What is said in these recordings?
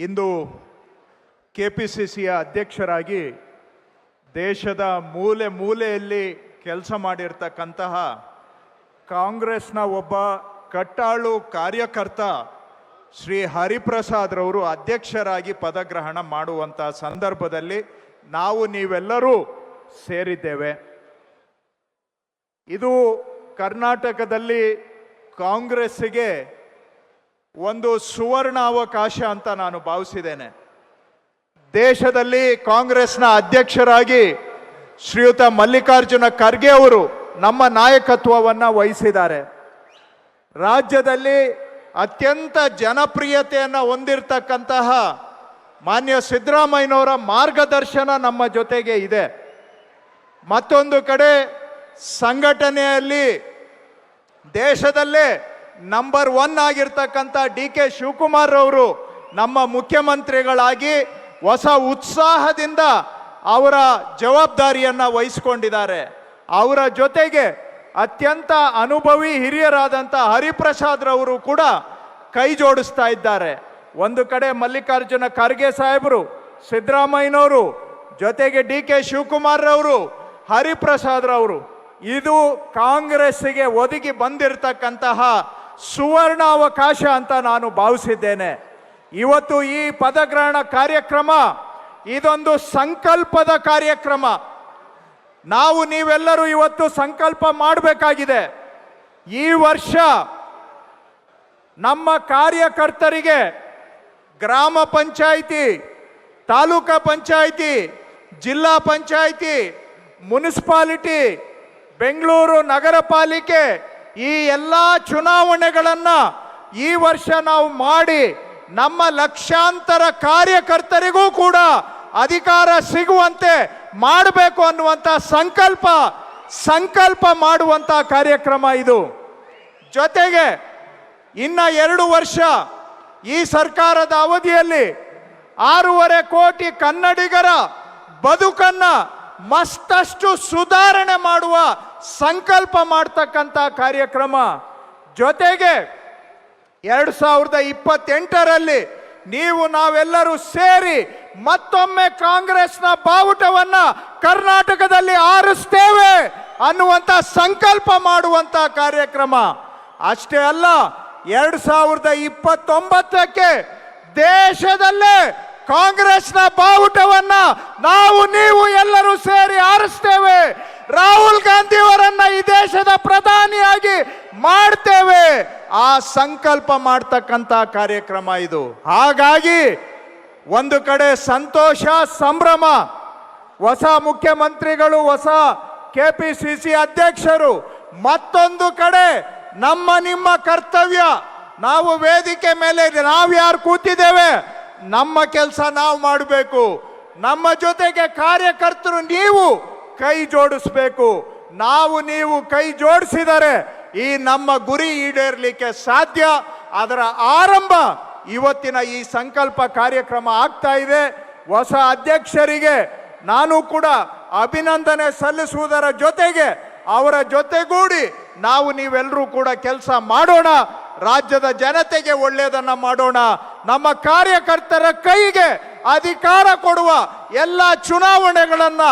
ಇಂದು KPCCಯ ಅಧ್ಯಕ್ಷರಾಗಿ ದೇಶದ ಮೂಲೆ ಮೂಲೆಯಲ್ಲಿ ಕೆಲಸ ಮಾಡಿರ್ತಕ್ಕಂತಹ ಕಾಂಗ್ರೆಸ್ನ ಒಬ್ಬ ಕಟ್ಟಾಳು ಕಾರ್ಯಕರ್ತ ಶ್ರೀ ಹರಿಪ್ರಸಾದ್ ರವರು ಅಧ್ಯಕ್ಷರಾಗಿ ಪದಗ್ರಹಣ ಮಾಡುವಂಥ ಸಂದರ್ಭದಲ್ಲಿ ನಾವು ನೀವೆಲ್ಲರೂ ಸೇರಿದ್ದೇವೆ. ಇದು ಕರ್ನಾಟಕದಲ್ಲಿ ಕಾಂಗ್ರೆಸ್ಸಿಗೆ ಒಂದು ಸುವರ್ಣ ಅವಕಾಶ ಅಂತ ನಾನು ಭಾವಿಸಿದ್ದೇನೆ. ದೇಶದಲ್ಲಿ ಕಾಂಗ್ರೆಸ್ನ ಅಧ್ಯಕ್ಷರಾಗಿ ಶ್ರೀಯುತ ಮಲ್ಲಿಕಾರ್ಜುನ ಖರ್ಗೆ ಅವರು ನಮ್ಮ ನಾಯಕತ್ವವನ್ನು ವಹಿಸಿದ್ದಾರೆ. ರಾಜ್ಯದಲ್ಲಿ ಅತ್ಯಂತ ಜನಪ್ರಿಯತೆಯನ್ನು ಹೊಂದಿರತಕ್ಕಂತಹ ಮಾನ್ಯ ಸಿದ್ದರಾಮಯ್ಯನವರ ಮಾರ್ಗದರ್ಶನ ನಮ್ಮ ಜೊತೆಗೆ ಇದೆ. ಮತ್ತೊಂದು ಕಡೆ ಸಂಘಟನೆಯಲ್ಲಿ ದೇಶದಲ್ಲೇ ನಂಬರ್ 1 ಆಗಿರ್ತಕ್ಕಂಥ DK ಶಿವಕುಮಾರ್ ಅವರು ನಮ್ಮ ಮುಖ್ಯಮಂತ್ರಿಗಳಾಗಿ ಹೊಸ ಉತ್ಸಾಹದಿಂದ ಅವರ ಜವಾಬ್ದಾರಿಯನ್ನು ವಹಿಸಿಕೊಂಡಿದ್ದಾರೆ. ಅವರ ಜೊತೆಗೆ ಅತ್ಯಂತ ಅನುಭವಿ ಹಿರಿಯರಾದಂಥ ಹರಿಪ್ರಸಾದ್ ರವರು ಕೂಡ ಕೈ ಜೋಡಿಸ್ತಾ ಇದ್ದಾರೆ. ಒಂದು ಕಡೆ ಮಲ್ಲಿಕಾರ್ಜುನ ಖರ್ಗೆ ಸಾಹೇಬರು, ಸಿದ್ದರಾಮಯ್ಯನವರು, ಜೊತೆಗೆ DK ಶಿವಕುಮಾರ್ ರವರು, ಹರಿಪ್ರಸಾದ್ ರವರು. ಇದು ಕಾಂಗ್ರೆಸ್ಸಿಗೆ ಒದಗಿ ಬಂದಿರತಕ್ಕಂತಹ ಸುವರ್ಣ ಅವಕಾಶ ಅಂತ ನಾನು ಭಾವಿಸಿದ್ದೇನೆ. ಇವತ್ತು ಈ ಪದಗ್ರಹಣ ಕಾರ್ಯಕ್ರಮ ಇದೊಂದು ಸಂಕಲ್ಪದ ಕಾರ್ಯಕ್ರಮ. ನಾವು ನೀವೆಲ್ಲರೂ ಇವತ್ತು ಸಂಕಲ್ಪ ಮಾಡಬೇಕಾಗಿದೆ. ಈ ವರ್ಷ ನಮ್ಮ ಕಾರ್ಯಕರ್ತರಿಗೆ ಗ್ರಾಮ ಪಂಚಾಯಿತಿ, ತಾಲೂಕಾ ಪಂಚಾಯಿತಿ, ಜಿಲ್ಲಾ ಪಂಚಾಯಿತಿ, ಮುನ್ಸಿಪಾಲಿಟಿ, ಬೆಂಗಳೂರು ನಗರ ಪಾಲಿಕೆ ಈ ಎಲ್ಲ ಚುನಾವಣೆಗಳನ್ನು ಈ ವರ್ಷ ನಾವು ಮಾಡಿ ನಮ್ಮ ಲಕ್ಷಾಂತರ ಕಾರ್ಯಕರ್ತರಿಗೂ ಕೂಡ ಅಧಿಕಾರ ಸಿಗುವಂತೆ ಮಾಡಬೇಕು ಅನ್ನುವಂಥ ಸಂಕಲ್ಪ ಮಾಡುವಂಥ ಕಾರ್ಯಕ್ರಮ ಇದು. ಜೊತೆಗೆ ಇನ್ನ 2 ವರ್ಷ ಈ ಸರ್ಕಾರದ ಅವಧಿಯಲ್ಲಿ 6.5 ಕೋಟಿ ಕನ್ನಡಿಗರ ಬದುಕನ್ನ ಮತ್ತಷ್ಟು ಸುಧಾರಣೆ ಮಾಡುವ ಸಂಕಲ್ಪ ಮಾಡ್ತಕ್ಕಂಥ ಕಾರ್ಯಕ್ರಮ. ಜೊತೆಗೆ 2028ರಲ್ಲಿ ನೀವು ನಾವೆಲ್ಲರೂ ಸೇರಿ ಮತ್ತೊಮ್ಮೆ ಕಾಂಗ್ರೆಸ್ನ ಬಾವುಟವನ್ನ ಕರ್ನಾಟಕದಲ್ಲಿ ಆರಿಸ್ತೇವೆ ಅನ್ನುವಂಥ ಸಂಕಲ್ಪ ಮಾಡುವಂಥ ಕಾರ್ಯಕ್ರಮ. ಅಷ್ಟೇ ಅಲ್ಲ, 2029ಕ್ಕೆ ದೇಶದಲ್ಲೇ ಕಾಂಗ್ರೆಸ್ನ ಬಾವುಟವನ್ನ ನಾವು ನೀವು ಎಲ್ಲರೂ ಸೇರಿ ಆರಿಸ್ತೇವೆ. ರಾಹುಲ್ ಗಾಂಧಿ ಅವರನ್ನ ಈ ದೇಶದ ಪ್ರಧಾನಿಯಾಗಿ ಮಾಡ್ತೇವೆ. ಆ ಸಂಕಲ್ಪ ಮಾಡ್ತಕ್ಕಂಥ ಕಾರ್ಯಕ್ರಮ ಇದು. ಹಾಗಾಗಿ ಒಂದು ಕಡೆ ಸಂತೋಷ, ಸಂಭ್ರಮ, ಹೊಸ ಮುಖ್ಯಮಂತ್ರಿಗಳು, ಹೊಸ KPCC ಅಧ್ಯಕ್ಷರು. ಮತ್ತೊಂದು ಕಡೆ ನಿಮ್ಮ ಕರ್ತವ್ಯ, ನಾವು ವೇದಿಕೆ ಮೇಲೆ ನಾವ್ಯಾರು ಕೂತಿದ್ದೇವೆ ನಮ್ಮ ಕೆಲಸ ನಾವು ಮಾಡಬೇಕು. ನಮ್ಮ ಜೊತೆಗೆ ಕಾರ್ಯಕರ್ತರು ನೀವು ಕೈ ಜೋಡಿಸ್ಬೇಕು. ನೀವು ಕೈ ಜೋಡಿಸಿದರೆ ಈ ನಮ್ಮ ಗುರಿ ಈಡೇರಲಿಕ್ಕೆ ಸಾಧ್ಯ. ಅದರ ಆರಂಭ ಇವತ್ತಿನ ಈ ಸಂಕಲ್ಪ ಕಾರ್ಯಕ್ರಮ ಆಗ್ತಾ ಇದೆ. ಹೊಸ ಅಧ್ಯಕ್ಷರಿಗೆ ನಾನು ಕೂಡ ಅಭಿನಂದನೆ ಸಲ್ಲಿಸುವುದರ ಜೊತೆಗೆ ಅವರ ಜೊತೆಗೂಡಿ ನೀವೆಲ್ಲರೂ ಕೂಡ ಕೆಲಸ ಮಾಡೋಣ. ರಾಜ್ಯದ ಜನತೆಗೆ ಒಳ್ಳೆಯದನ್ನ ಮಾಡೋಣ. ನಮ್ಮ ಕಾರ್ಯಕರ್ತರ ಕೈಗೆ ಅಧಿಕಾರ ಕೊಡುವ ಎಲ್ಲ ಚುನಾವಣೆಗಳನ್ನ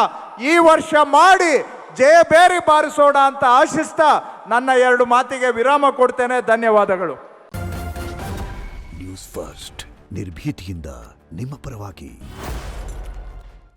ಈ ವರ್ಷ ಮಾಡಿ ಜಯಬೇರಿ ಬಾರಿಸೋಣ ಅಂತ ಆಶಿಸ್ತಾ ನನ್ನ 2 ಮಾತಿಗೆ ವಿರಾಮ ಕೊಡ್ತೇನೆ. ಧನ್ಯವಾದಗಳು. ನ್ಯೂಸ್ ಫಸ್ಟ್, ನಿರ್ಭೀತಿಯಿಂದ ನಿಮ್ಮ ಪರವಾಗಿ.